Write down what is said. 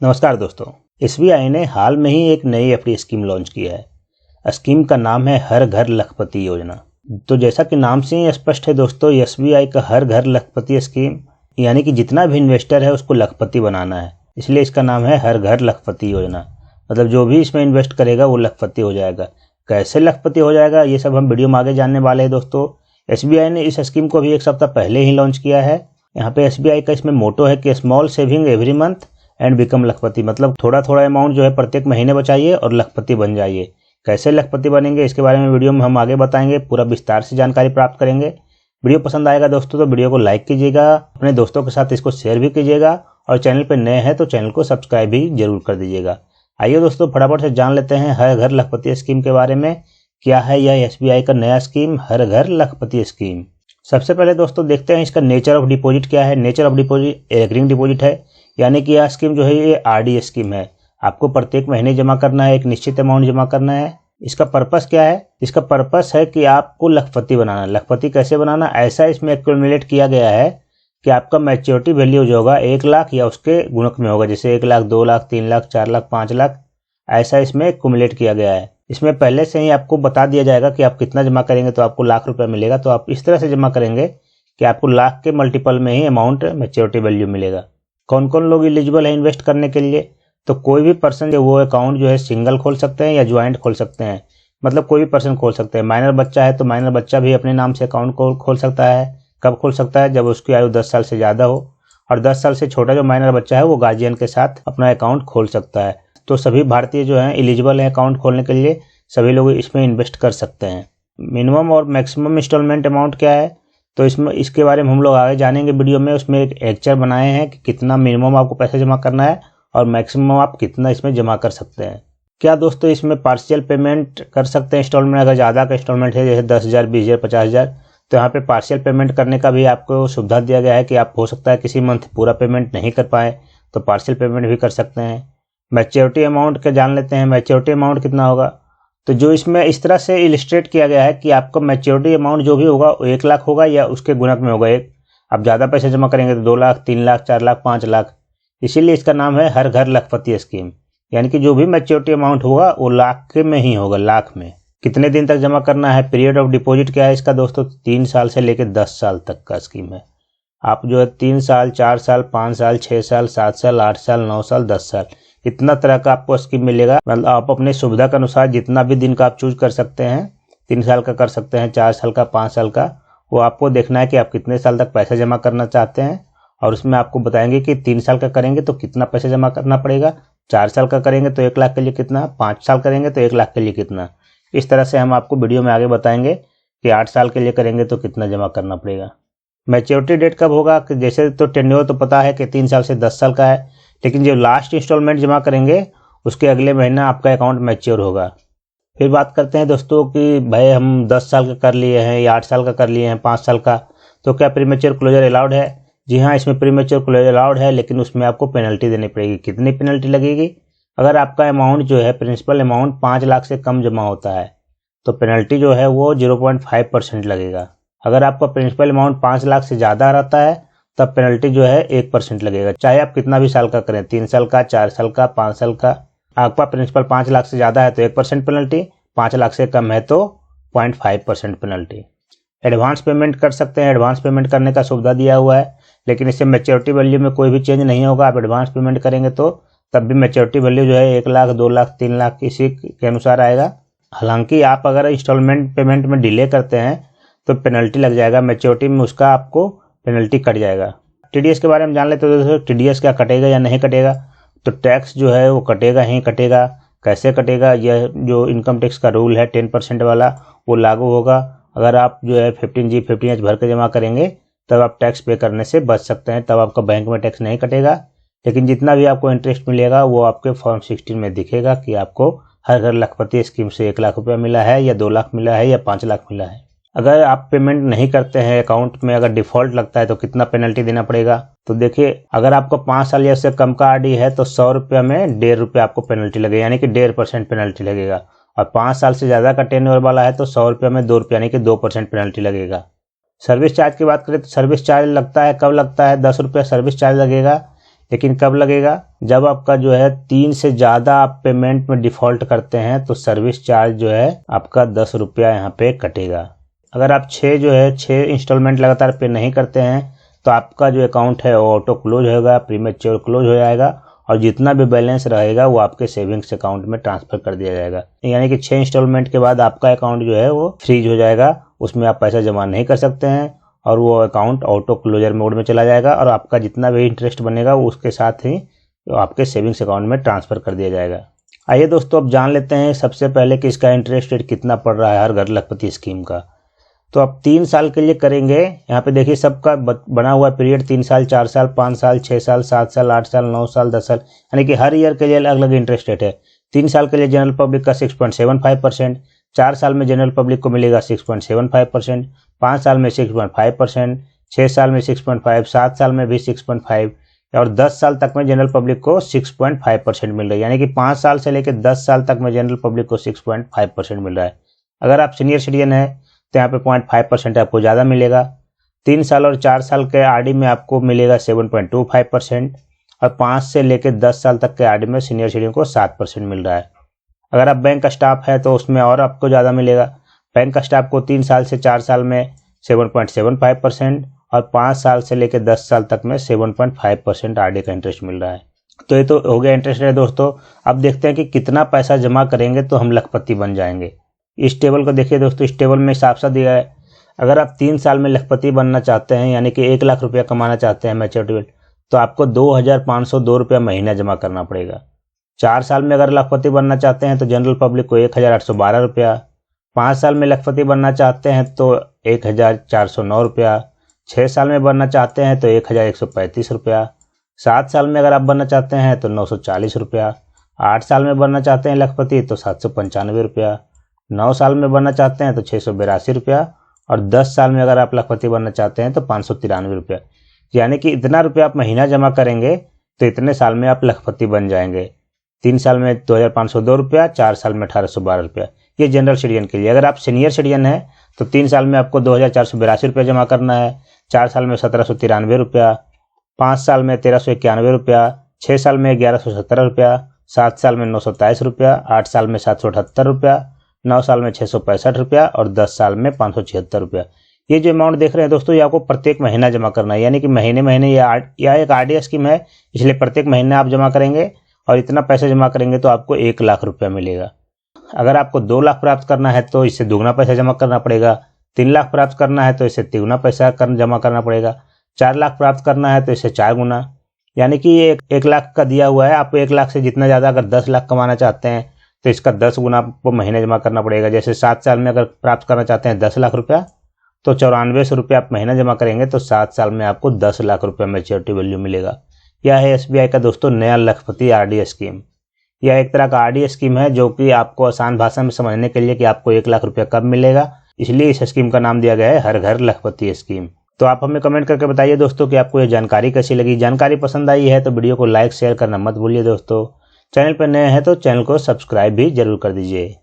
नमस्कार दोस्तों। एसबीआई ने हाल में ही एक नई एफडी स्कीम लॉन्च की है। स्कीम का नाम है हर घर लखपति योजना। तो जैसा कि नाम से ही स्पष्ट है दोस्तों, एसबीआई का हर घर लखपति स्कीम यानी कि जितना भी इन्वेस्टर है उसको लखपति बनाना है, इसलिए इसका नाम है हर घर लखपति योजना। मतलब जो भी इसमें इन्वेस्ट करेगा वो लखपति हो जाएगा। कैसे लखपति हो जाएगा ये सब हम वीडियो में आगे जानने वाले हैं दोस्तों। एसबीआई ने इस स्कीम को भी एक सप्ताह पहले ही लॉन्च किया है। यहाँ पे एसबीआई का इसमें मोटो है कि small saving every month and become लखपति। मतलब थोड़ा थोड़ा अमाउंट जो है प्रत्येक महीने बचाइए और लखपति बन जाइए। कैसे लखपति बनेंगे इसके बारे में वीडियो में हम आगे बताएंगे, पूरा विस्तार से जानकारी प्राप्त करेंगे। वीडियो पसंद आएगा दोस्तों तो वीडियो को लाइक कीजिएगा, अपने दोस्तों के साथ इसको शेयर भी कीजिएगा और चैनल पर नए हैं तो चैनल को सब्सक्राइब भी जरूर कर दीजिएगा। आइए दोस्तों फटाफट से जान लेते हैं हर घर लखपति स्कीम के बारे में। क्या है यह एसबीआई का नया स्कीम हर घर लखपति स्कीम। सबसे पहले दोस्तों देखते हैं इसका नेचर ऑफ डिपॉजिट क्या है। Nature of deposit recurring deposit है, यानी कि यह स्कीम जो है ये आरडी स्कीम है। आपको प्रत्येक महीने जमा करना है, एक निश्चित अमाउंट जमा करना है। इसका पर्पस क्या है? इसका पर्पस है कि आपको लखपति बनाना। लखपति कैसे बनाना, ऐसा इसमें एक्यूमुलेट किया गया है कि आपका मैच्योरिटी वैल्यू जो होगा 1 लाख या उसके गुणक में होगा। जैसे 1 लाख, 2 लाख, 3 लाख, 4 लाख, 5 लाख, ऐसा इसमें एक्यूमुलेट किया गया है। इसमें पहले से ही आपको बता दिया जाएगा कि आप कितना जमा करेंगे तो आपको लाख रुपया मिलेगा। तो आप इस तरह से जमा करेंगे कि आपको लाख के मल्टीपल में ही अमाउंट मैच्योरिटी वैल्यू मिलेगा। कौन कौन लोग एलिजिबल है इन्वेस्ट करने के लिए? तो कोई भी पर्सन जो वो अकाउंट जो है सिंगल खोल सकते हैं या ज्वाइंट खोल सकते हैं। मतलब कोई भी पर्सन खोल सकते हैं। माइनर बच्चा है तो माइनर बच्चा भी अपने नाम से अकाउंट को खोल सकता है। कब खोल सकता है? जब उसकी आयु 10 साल से ज़्यादा हो। और 10 साल से छोटा जो माइनर बच्चा है वो गार्जियन के साथ अपना अकाउंट खोल सकता है। तो सभी भारतीय जो हैं एलिजिबल हैं अकाउंट खोलने के लिए, सभी लोग इसमें इन्वेस्ट कर सकते हैं। मिनिमम और मैक्सिमम इंस्टॉलमेंट अमाउंट क्या है तो इसके बारे में हम लोग आगे जानेंगे वीडियो में। उसमें एक लेक्चर बनाए हैं कि कितना मिनिमम आपको पैसा जमा करना है और मैक्सिमम आप कितना इसमें जमा कर सकते हैं। क्या दोस्तों इसमें पार्शियल पेमेंट कर सकते हैं इंस्टॉलमेंट? अगर ज़्यादा का इंस्टॉलमेंट है जैसे 10,000, 20,000, 50,000 तो यहाँ पे पार्शियल पेमेंट करने का भी आपको सुविधा दिया गया है कि आप हो सकता है किसी मंथ पूरा पेमेंट नहीं कर पाए तो पार्शियल पेमेंट भी कर सकते हैं। मैच्योरिटी अमाउंट का जान लेते हैं। मैच्योरिटी अमाउंट कितना होगा तो जो इसमें इस तरह से इलिस्ट्रेट किया गया है कि आपका मैच्योरिटी अमाउंट जो भी होगा वो 1 लाख होगा या उसके गुणक में होगा। एक आप ज़्यादा पैसे जमा करेंगे तो 2 लाख, 3 लाख, 4 लाख, 5 लाख। इसीलिए इसका नाम है हर घर लखपति स्कीम। यानी कि जो भी मैच्योरिटी अमाउंट होगा वो लाख के में ही होगा। लाख में कितने दिन तक जमा करना है? पीरियड ऑफ डिपॉजिट क्या है इसका दोस्तों? 3 साल से लेकर 10 साल तक का स्कीम है। आप जो है 3 साल, 4 साल, 5 साल, 6 साल, 7 साल, 8 साल, 9 साल, 10 साल इतना तरह का आपको स्कीम मिलेगा। मतलब आप अपने सुविधा के अनुसार जितना भी दिन का आप चूज कर सकते हैं। 3 साल का कर सकते हैं, 4 साल का, 5 साल का। वो आपको देखना है कि आप कितने साल तक पैसा जमा करना चाहते हैं और उसमें आपको बताएंगे कि 3 साल का करेंगे तो कितना पैसा जमा करना पड़ेगा, 4 साल का करेंगे तो 1 लाख के लिए कितना, 5 साल करेंगे तो 1 लाख के लिए कितना। इस तरह से हम आपको वीडियो में आगे बताएंगे कि 8 साल के लिए करेंगे तो कितना जमा करना पड़ेगा। मैच्योरिटी डेट कब होगा कि जैसे तो टेन्योर तो पता है कि 3 साल से 10 साल का है, लेकिन जो लास्ट इंस्टॉलमेंट जमा करेंगे उसके अगले महीना आपका अकाउंट मैच्योर होगा। फिर बात करते हैं दोस्तों कि भाई हम 10 साल का कर लिए हैं या 8 साल का कर लिए हैं, 5 साल का, तो क्या प्रीमेच्योर क्लोजर अलाउड है? जी हाँ, इसमें प्रीमेच्योर क्लोजर अलाउड है, लेकिन उसमें आपको पेनल्टी देनी पड़ेगी। कितनी पेनल्टी लगेगी? अगर आपका अमाउंट जो है प्रिंसिपल अमाउंट 5 लाख से कम जमा होता है तो पेनल्टी जो है वो 0.5% लगेगा। अगर आपका प्रिंसिपल अमाउंट 5 लाख से ज़्यादा रहता है तब पेनल्टी जो है 1% लगेगा। चाहे आप कितना भी साल का करें, 3 साल का, 4 साल का, 5 साल का। आपका प्रिंसिपल 5 लाख से ज़्यादा है तो 1% पेनल्टी, 5 लाख से कम है तो 0.5% पेनल्टी। एडवांस पेमेंट कर सकते हैं। एडवांस पेमेंट करने का सुविधा दिया हुआ है, लेकिन इससे मैच्योरिटी वैल्यू में कोई भी चेंज नहीं होगा। आप एडवांस पेमेंट करेंगे तो तब भी मैच्योरिटी वैल्यू जो है 1 लाख, 2 लाख, 3 लाख इसी के अनुसार आएगा। हालांकि आप अगर इंस्टॉलमेंट पेमेंट में डिले करते हैं तो पेनल्टी लग जाएगा। मैच्योरिटी में उसका आपको पेनल्टी कट जाएगा। टीडीएस के बारे में जान लेते हो दोस्तों। टीडीएस क्या कटेगा या नहीं कटेगा? तो टैक्स जो है वो कटेगा ही कटेगा। कैसे कटेगा? यह जो इनकम टैक्स का रूल है 10% वाला वो लागू होगा। अगर आप जो है 15G 15H भर के जमा करेंगे तब आप टैक्स पे करने से बच सकते हैं, तब आपका बैंक में टैक्स नहीं कटेगा। लेकिन जितना भी आपको इंटरेस्ट मिलेगा वो आपके फॉर्म 16 में दिखेगा कि आपको हर घर लखपति स्कीम से 1 लाख रुपया मिला है या 2 लाख मिला है या 5 लाख मिला है। अगर आप पेमेंट नहीं करते हैं अकाउंट में, अगर डिफॉल्ट लगता है तो कितना पेनल्टी देना पड़ेगा? तो देखिए, अगर आपको 5 साल या उससे कम का आरडी है तो 100 रुपया में 1.5 रुपया आपको पेनल्टी लगेगा, यानी कि 1.5% पेनल्टी लगेगा। और 5 साल से ज़्यादा का टेन्योर वाला है तो 100 रुपया में 2 रुपया यानी कि 2% पेनल्टी लगेगा। सर्विस चार्ज की बात करें तो सर्विस चार्ज लगता है, कब लगता है? 10 रुपया सर्विस चार्ज लगेगा। लेकिन कब लगेगा? जब आपका जो है 3 से ज़्यादा आप पेमेंट में डिफ़ॉल्ट करते हैं तो सर्विस चार्ज जो है आपका 10 रुपया यहाँ पे कटेगा। अगर आप 6 इंस्टॉलमेंट लगातार पे नहीं करते हैं तो आपका जो अकाउंट है वो ऑटो क्लोज होगा, प्रीमेच्योर क्लोज हो जाएगा और जितना भी बैलेंस रहेगा वो आपके सेविंग्स अकाउंट में ट्रांसफ़र कर दिया जाएगा। यानी कि 6 इंस्टॉलमेंट के बाद आपका अकाउंट जो है वो फ्रीज हो जाएगा, उसमें आप पैसा जमा नहीं कर सकते हैं और वो अकाउंट ऑटो क्लोजर मोड में चला जाएगा और आपका जितना भी इंटरेस्ट बनेगा वो उसके साथ ही तो आपके सेविंग्स अकाउंट में ट्रांसफ़र कर दिया जाएगा। आइए दोस्तों अब जान लेते हैं सबसे पहले कि इसका इंटरेस्ट रेट कितना पड़ रहा है हर घर लखपति स्कीम का। तो आप 3 साल के लिए करेंगे, यहाँ पे देखिए सबका बना हुआ पीरियड 3 साल, 4 साल, 5 साल, 6 साल, 7 साल, 8 साल, 9 साल, 10 साल, यानी कि हर ईयर के लिए अलग अलग इंटरेस्ट रेट है। 3 साल के लिए जनरल पब्लिक का 6.75%, 4 साल में जनरल पब्लिक को मिलेगा 6.75%, 5 साल में 6.5%, 6 साल में 6.5%, 7 साल में भी 6.5% और 10 साल तक में जनरल पब्लिक को 6.5% मिल रहा है। यानी कि 5 साल से लेकर 10 साल तक में जनरल पब्लिक को 6.5% मिल रहा है। अगर आप सीनियर सिटीजन है तो यहाँ पे 0.5% आपको ज़्यादा मिलेगा। 3 साल और 4 साल के आरडी में आपको मिलेगा 7.25% और 5 से लेकर 10 साल तक के आरडी में सीनियर सिटीजन को 7% मिल रहा है। अगर आप बैंक का स्टाफ है तो उसमें और आपको ज़्यादा मिलेगा। बैंक का स्टाफ को 3 साल से 4 साल में 7.75% और 5 साल से लेकर 10 साल तक में 7.5% आरडी का इंटरेस्ट मिल रहा है। तो ये तो हो गया इंटरेस्ट रेट दोस्तों। अब देखते हैं कि कितना पैसा जमा करेंगे तो हम लखपति बन जाएंगे। इस टेबल को देखिए दोस्तों, इस टेबल में साफ साफ दिया है अगर आप 3 साल में लखपति बनना चाहते हैं यानी कि 1 लाख रुपया कमाना चाहते हैं मैच्योरिटी तो आपको 2,502 रुपया महीना जमा करना पड़ेगा। 4 साल में अगर लखपति बनना चाहते हैं तो जनरल पब्लिक को 1,812 रुपया, 5 साल में लखपति बनना चाहते हैं तो 1,409 रुपया, 6 साल में बनना चाहते हैं तो 1,135 रुपया, 7 साल में अगर आप बनना चाहते हैं तो 940 रुपया, 8 साल में बनना चाहते हैं लखपति तो 795 रुपया, 9 साल में बनना चाहते हैं तो 682 रुपया और 10 साल में अगर आप लखपति बनना चाहते हैं तो 593 रुपया। यानी कि इतना रुपया आप महीना जमा करेंगे तो इतने साल में आप लखपति बन जाएंगे। 3 साल में 2,502 रुपया, 4 साल में 1,812 रुपया। ये जनरल सिटीजन के लिए। अगर आप सीनियर सिटीजन हैं तो 3 साल में आपको 2,482 रुपया जमा करना है, 4 साल में 1,793 रुपया, 5 साल में 1,391 रुपया, 6 साल में 1,117 रुपया, 7 साल में 927 रुपया, 8 साल में 778 रुपया, 9 साल में 665 रुपया और 10 साल में 576 रुपया। ये जो अमाउंट देख रहे हैं दोस्तों ये आपको प्रत्येक महीना जमा करना है। यानी कि महीने महीने यह एक आरडी स्कीम है, इसलिए प्रत्येक महीने आप जमा करेंगे और इतना पैसा जमा करेंगे तो आपको 1 लाख रुपया मिलेगा। अगर आपको 2 लाख प्राप्त करना है तो इससे दुगना पैसा जमा करना पड़ेगा। 3 लाख प्राप्त करना है तो इससे तिगुना पैसा जमा करना पड़ेगा। 4 लाख प्राप्त करना है तो इससे 4 गुना। यानी कि ये 1 लाख का दिया हुआ है, आपको 1 लाख से जितना ज़्यादा अगर 10 लाख कमाना चाहते हैं तो इसका 10 गुना आपको महीने जमा करना पड़ेगा। जैसे 7 साल में अगर प्राप्त करना चाहते हैं 10 लाख रुपया तो 9400 रुपया आप महीना जमा करेंगे तो 7 साल में आपको 10 लाख रुपया मैच्योरिटी वैल्यू मिलेगा। यह है एसबीआई का दोस्तों नया लखपति आरडी स्कीम। यह एक तरह का आरडी स्कीम है जो कि आपको आसान भाषा में समझने के लिए कि आपको 1 लाख रुपया कब मिलेगा, इसलिए इस स्कीम का नाम दिया गया है हर घर लखपति स्कीम। तो आप हमें कमेंट करके बताइए दोस्तों कि आपको ये जानकारी कैसी लगी। जानकारी पसंद आई है तो वीडियो को लाइक शेयर करना मत भूलिए दोस्तों। चैनल पर नए हैं तो चैनल को सब्सक्राइब भी जरूर कर दीजिए।